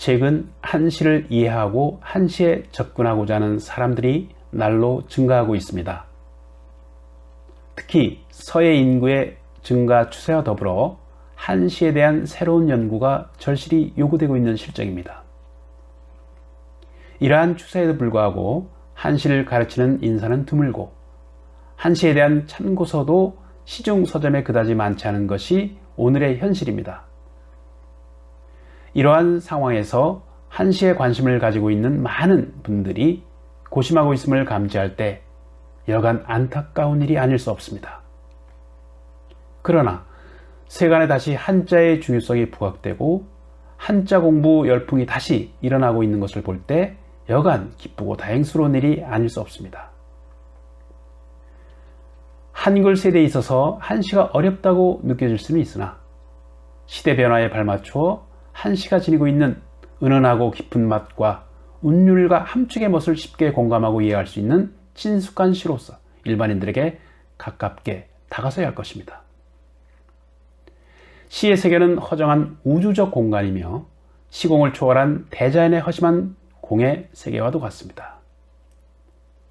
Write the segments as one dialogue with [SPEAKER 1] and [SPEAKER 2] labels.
[SPEAKER 1] 최근 한시를 이해하고 한시에 접근하고자 하는 사람들이 날로 증가하고 있습니다. 특히 서해 인구의 증가 추세와 더불어 한시에 대한 새로운 연구가 절실히 요구되고 있는 실정입니다. 이러한 추세에도 불구하고 한시를 가르치는 인사는 드물고 한시에 대한 참고서도 시중 서점에 그다지 많지 않은 것이 오늘의 현실입니다. 이러한 상황에서 한시에 관심을 가지고 있는 많은 분들이 고심하고 있음을 감지할 때 여간 안타까운 일이 아닐 수 없습니다. 그러나 세간에 다시 한자의 중요성이 부각되고 한자 공부 열풍이 다시 일어나고 있는 것을 볼 때 여간 기쁘고 다행스러운 일이 아닐 수 없습니다. 한글 세대에 있어서 한시가 어렵다고 느껴질 수는 있으나 시대 변화에 발맞추어 한시가 지니고 있는 은은하고 깊은 맛과 운율과 함축의 멋을 쉽게 공감하고 이해할 수 있는 친숙한 시로서 일반인들에게 가깝게 다가서야 할 것입니다. 시의 세계는 허정한 우주적 공간이며 시공을 초월한 대자연의 허심한 공의 세계와도 같습니다.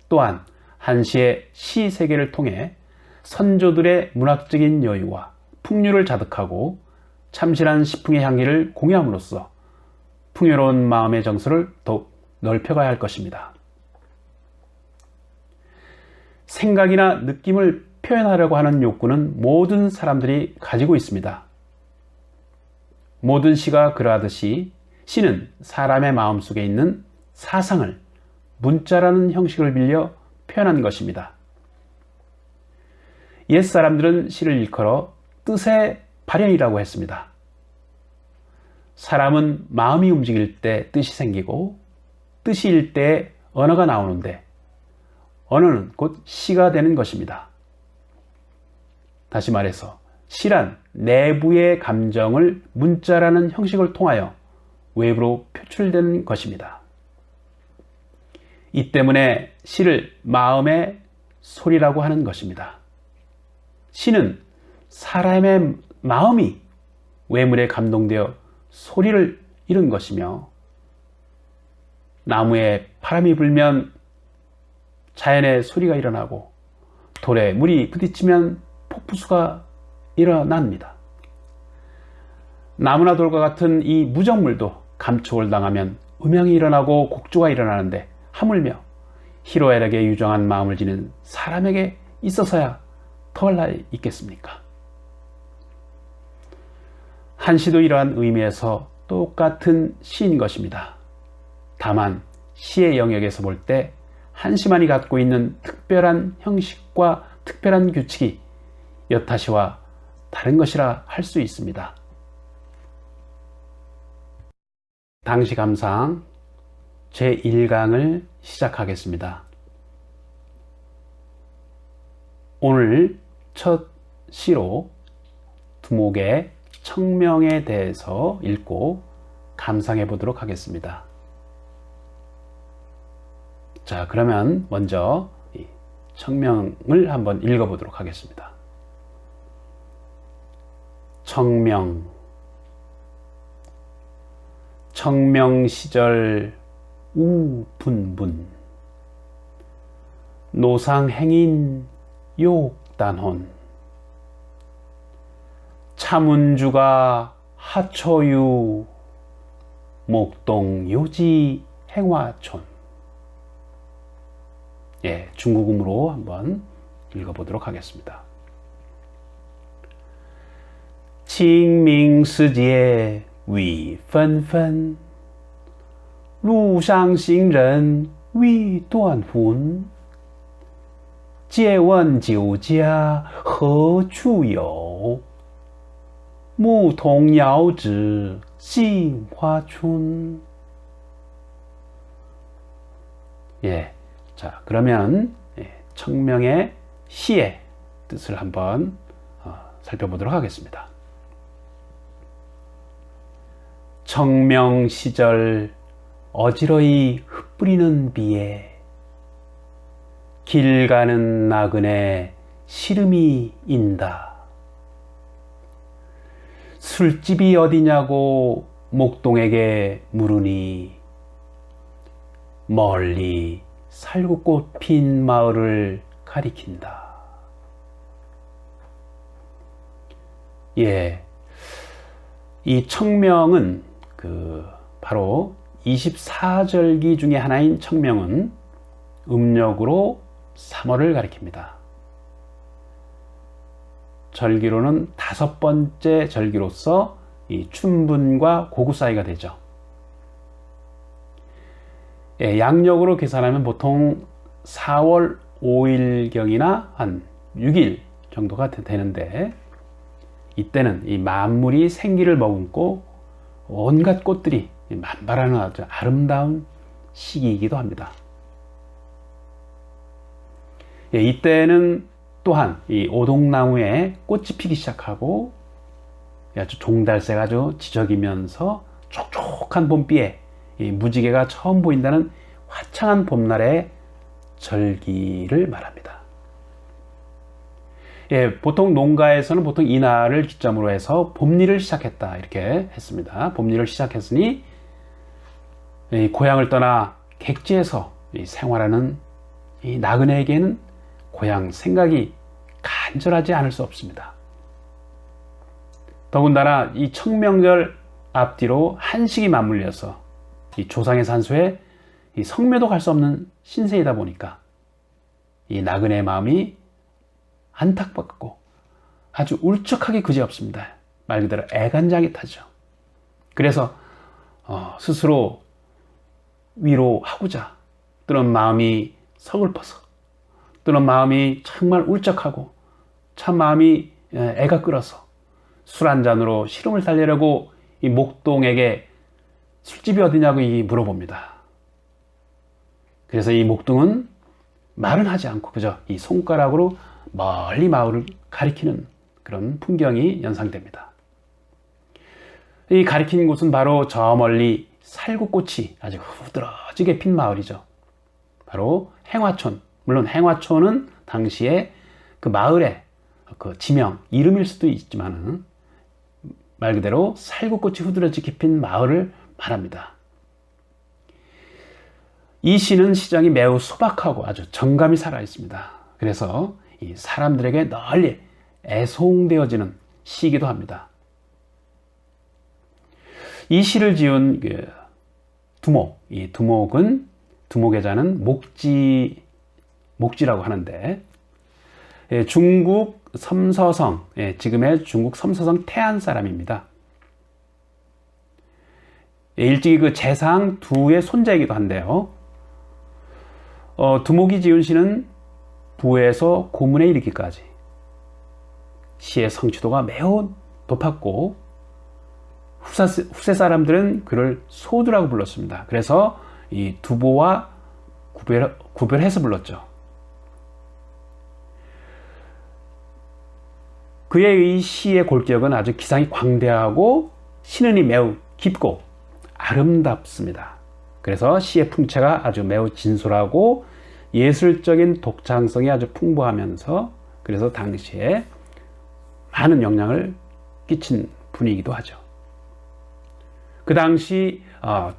[SPEAKER 1] 또한 한시의 시 세계를 통해 선조들의 문학적인 여유와 풍류를 자득하고 참신한 시풍의 향기를 공유함으로써 풍요로운 마음의 정서를 더욱 넓혀가야 할 것입니다. 생각이나 느낌을 표현하려고 하는 욕구는 모든 사람들이 가지고 있습니다. 모든 시가 그러하듯이 시는 사람의 마음속에 있는 사상을 문자라는 형식을 빌려 표현한 것입니다. 옛사람들은 시를 일컬어 뜻의 발현이라고 했습니다. 사람은 마음이 움직일 때 뜻이 생기고 뜻이 일 때 언어가 나오는데 언어는 곧 시가 되는 것입니다. 다시 말해서 시란 내부의 감정을 문자라는 형식을 통하여 외부로 표출되는 것입니다. 이 때문에 시를 마음의 소리라고 하는 것입니다. 시는 사람의 마음이 외물에 감동되어 소리를 잃은 것이며 나무에 바람이 불면 자연의 소리가 일어나고 돌에 물이 부딪히면 폭포수가 일어납니다. 나무나 돌과 같은 이 무정물도 감촉을 당하면 음향이 일어나고 곡조가 일어나는데 하물며 희로애락에 유정한 마음을 지닌 사람에게 있어서야 더할 나위 있겠습니까? 한시도 이러한 의미에서 똑같은 시인 것입니다. 다만 시의 영역에서 볼 때 한시만이 갖고 있는 특별한 형식과 특별한 규칙이 여타시와 다른 것이라 할 수 있습니다. 당시 감상 제1강을 시작하겠습니다. 오늘 첫 시로 두목의 청명에 대해서 읽고 감상해 보도록 하겠습니다. 자, 그러면 먼저 이 청명을 한번 읽어 보도록 하겠습니다. 청명. 청명시절 우분분 노상행인 욕단혼 차문주가 하초유 목동요지 행화촌. 예, 중국음으로 한번 읽어보도록 하겠습니다. 清明时节雨纷纷，路上行人欲断魂。借问酒家何处有？牧童遥指杏花村。 예, 자, 그러면 청명의 시의 뜻을 한번 살펴보도록 하겠습니다. 청명 시절 어지러이 흩뿌리는 비에 길 가는 나그네 시름이 인다. 술집이 어디냐고 목동에게 물으니 멀리 살구꽃 핀 마을을 가리킨다. 예, 이 청명은 바로 24절기 중에 하나인 청명은 음력으로 3월을 가리킵니다. 절기로는 5번째 절기로서 이 춘분과 고구 사이가 되죠. 예, 양력으로 계산하면 보통 4월 5일경이나 한 6일 정도가 되는데, 이때는 이 만물이 생기를 머금고 온갖 꽃들이 만발하는 아주 아름다운 시기이기도 합니다. 예, 이때는 또한 이 오동나무에 꽃이 피기 시작하고 아주 종달새가 아주 지저귀면서 촉촉한 봄비에 이 무지개가 처음 보인다는 화창한 봄날의 절기를 말합니다. 예, 보통 농가에서는 보통 이날을 기점으로 해서 봄일을 시작했다 이렇게 했습니다. 봄일을 시작했으니 이 고향을 떠나 객지에서 생활하는 이 나그네에게는 고향 생각이 간절하지 않을 수 없습니다. 더군다나 이 청명절 앞뒤로 한식이 맞물려서 이 조상의 산소에 이 성묘도 갈 수 없는 신세이다 보니까 이 나그네의 마음이 안타깝고 아주 울적하기 그지없습니다. 말 그대로 애간장이 타죠. 그래서 스스로 위로하고자 또는 마음이 서글퍼서 또는 마음이 정말 울적하고 참 마음이 애가 끓어서 술 한 잔으로 시름을 달래려고 이 목동에게 술집이 어디냐고 물어봅니다. 그래서 이 목동은 말은 하지 않고 그저 이 손가락으로 멀리 마을을 가리키는 그런 풍경이 연상됩니다. 이 가리킨 곳은 바로 저 멀리 살구꽃이 아주 후드러지게 핀 마을이죠. 바로 행화촌. 물론 행화촌은 당시에 그 마을의 그 지명, 이름일 수도 있지만 말 그대로 살구꽃이 후드러지게 핀 마을을 말합니다. 이 시는 시장이 매우 소박하고 아주 정감이 살아 있습니다. 그래서 이 사람들에게 널리 애송되어지는 시이기도 합니다. 이 시를 지은 두목, 이 두목의자는 목지라고 하는데, 중국 섬서성, 지금의 중국 섬서성 태안 사람입니다. 일찍이 그 재상 두의 손자이기도 한데요. 두목이 지은 시는 부에서 고문에 이르기까지 시의 성취도가 매우 높았고 후세 사람들은 그를 소두라고 불렀습니다. 그래서 이 두보와 구별해서 불렀죠. 그의 이 시의 골격은 아주 기상이 광대하고 신은이 매우 깊고 아름답습니다. 그래서 시의 풍채가 아주 매우 진솔하고 예술적인 독창성이 아주 풍부하면서 그래서 당시에 많은 영향을 끼친 분이기도 하죠. 그 당시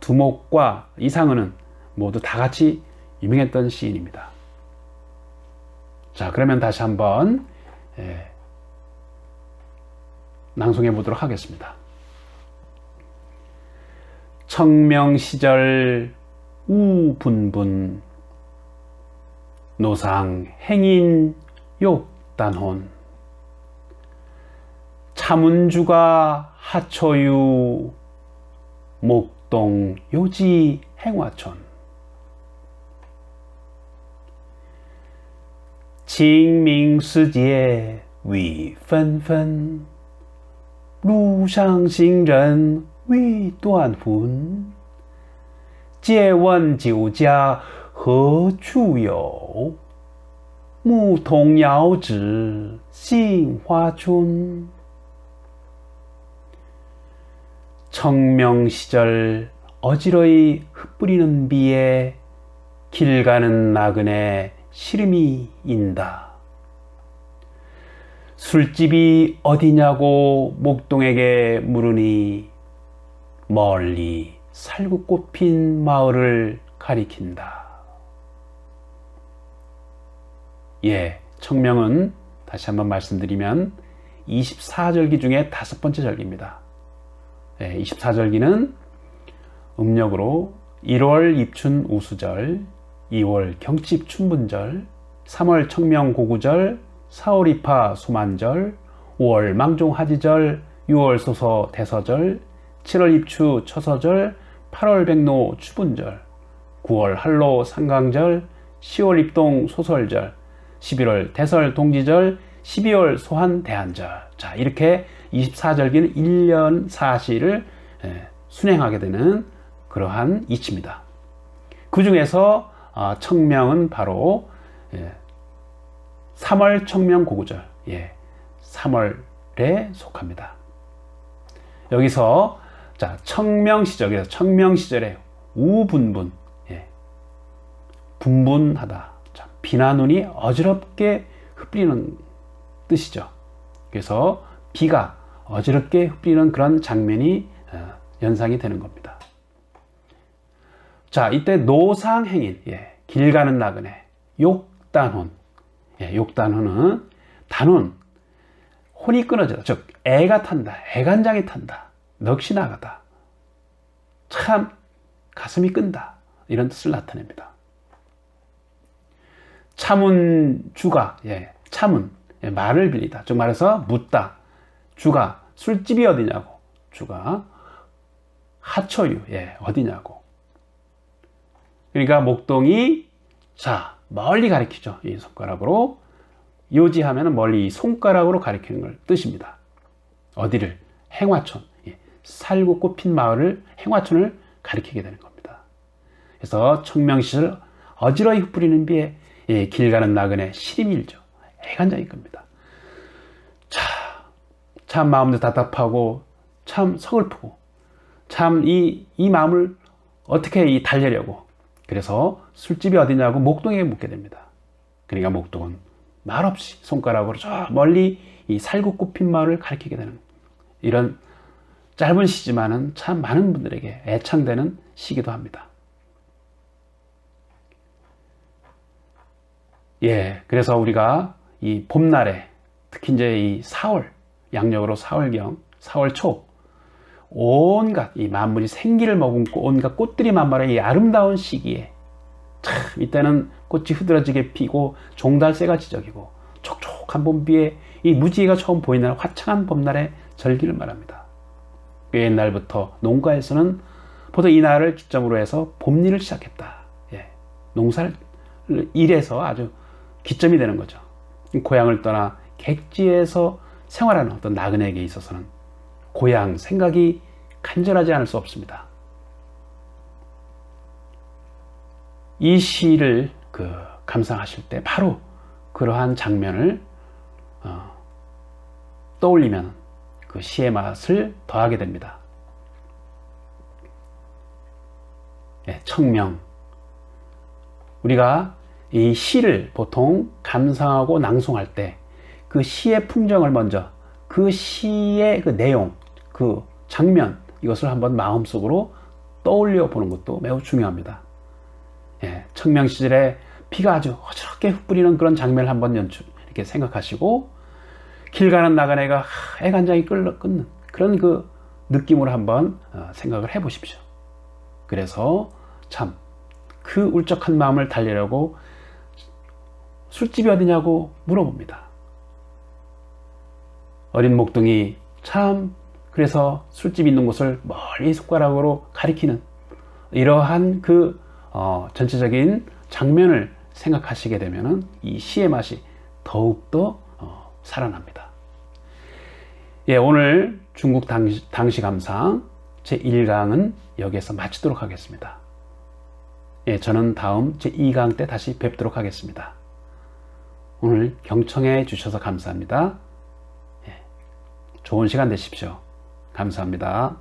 [SPEAKER 1] 두목과 이상은은 모두 다 같이 유명했던 시인입니다. 자, 그러면 다시 한번 낭송해 보도록 하겠습니다. 청명시절 우분분 노상 행인 욕단혼 차문주가 하초유 목동 요지 행화촌 칭밍시节雨纷纷路上行人未断魂借问酒家何处有牧童遥指杏花村 청명시절 어지러이 흩뿌리는 비에 길 가는 나그네 시름이 인다. 술집이 어디냐고 목동에게 물으니 멀리 살구꽃 핀 마을을 가리킨다. 예, 청명은 다시 한번 말씀드리면 24절기 중에 5번째 절기입니다. 예, 24절기는 음력으로 1월 입춘 우수절, 2월 경칩 춘분절, 3월 청명 고구절, 4월 입하 소만절, 5월 망종 하지절, 6월 소서 대서절, 7월 입추 처서절, 8월 백로 추분절, 9월 한로 상강절, 10월 입동 소설절, 11월 대설 동지절, 12월 소한 대한절. 자, 이렇게 24절기는 1년 사시를 순행하게 되는 그러한 이치입니다. 그 중에서 청명은 바로 3월 청명 고구절, 3월에 속합니다. 여기서 자, 청명시절에서 청명시절에 우분분, 분분하다. 자, 비나 눈이 어지럽게 흩뿌리는 뜻이죠. 그래서 비가 어지럽게 흩뿌리는 그런 장면이 연상이 되는 겁니다. 자, 이때 노상행인, 길 가는 나그네, 욕단혼. 욕단혼은 단혼, 혼이 끊어지다. 즉, 애가 탄다, 애간장이 탄다, 넋이 나가다, 참 가슴이 끈다, 이런 뜻을 나타냅니다. 참은 주가, 참은 말을 빌리다. 즉 말해서 묻다. 주가 술집이 어디냐고. 주가 하초유, 어디냐고. 그러니까 목동이 자 멀리 가리키죠. 이 손가락으로. 요지하면 멀리 손가락으로 가리키는 걸 뜻입니다. 어디를? 행화촌. 살고 꽃핀 마을을, 행화촌을 가리키게 되는 겁니다. 그래서 청명시절 어지러이 흩뿌리는 비에 길 가는 나그네 시림일죠. 애간장일 겁니다. 참 마음도 답답하고 참 서글프고 참 이 마음을 어떻게 달래려고. 그래서 술집이 어디냐고 목동에게 묻게 됩니다. 그러니까 목동은 말없이 손가락으로 저 멀리 이 살구 꽃핀 마을을 가리키게 되는 이런 짧은 시지만은 참 많은 분들에게 애창되는 시기도 합니다. 그래서 우리가 이 봄날에 특히 이제 이 4월, 양력으로 4월경, 4월 초, 온갖 이 만물이 생기를 머금고 온갖 꽃들이 만발한 이 아름다운 시기에 참 이때는 꽃이 흐드러지게 피고 종달새가 지저귀고 촉촉한 봄비에 이 무지개가 처음 보이는 화창한 봄날의 절기를 말합니다. 꽤 옛날부터 농가에서는 보통 이 날을 기점으로 해서 봄일을 시작했다. 농사를 일해서 아주 기점이 되는 거죠. 고향을 떠나 객지에서 생활하는 어떤 나그네에게 있어서는 고향 생각이 간절하지 않을 수 없습니다. 이 시를 감상하실 때 바로 그러한 장면을 떠올리면 그 시의 맛을 더하게 됩니다. 청명. 우리가 이 시를 보통 감상하고 낭송할 때 그 시의 풍경을 먼저, 그 시의 그 내용, 그 장면, 이것을 한번 마음속으로 떠올려 보는 것도 매우 중요합니다. 청명 시절에 비가 아주 어지럽게 흩뿌리는 그런 장면을 한번 이렇게 생각하시고, 길 가는 나그네가 애간장이 끓는 그런 그 느낌으로 한번 생각을 해 보십시오. 그래서 참 그 울적한 마음을 달래려고 술집이 어디냐고 물어봅니다. 어린 목동이 참 그래서 술집 있는 곳을 멀리 손가락으로 가리키는 이러한 그 전체적인 장면을 생각하시게 되면은 이 시의 맛이 더욱더 살아납니다. 오늘 중국 당시 감상 제1강은 여기에서 마치도록 하겠습니다. 저는 다음 제2강 때 다시 뵙도록 하겠습니다. 오늘 경청해 주셔서 감사합니다. 좋은 시간 되십시오. 감사합니다.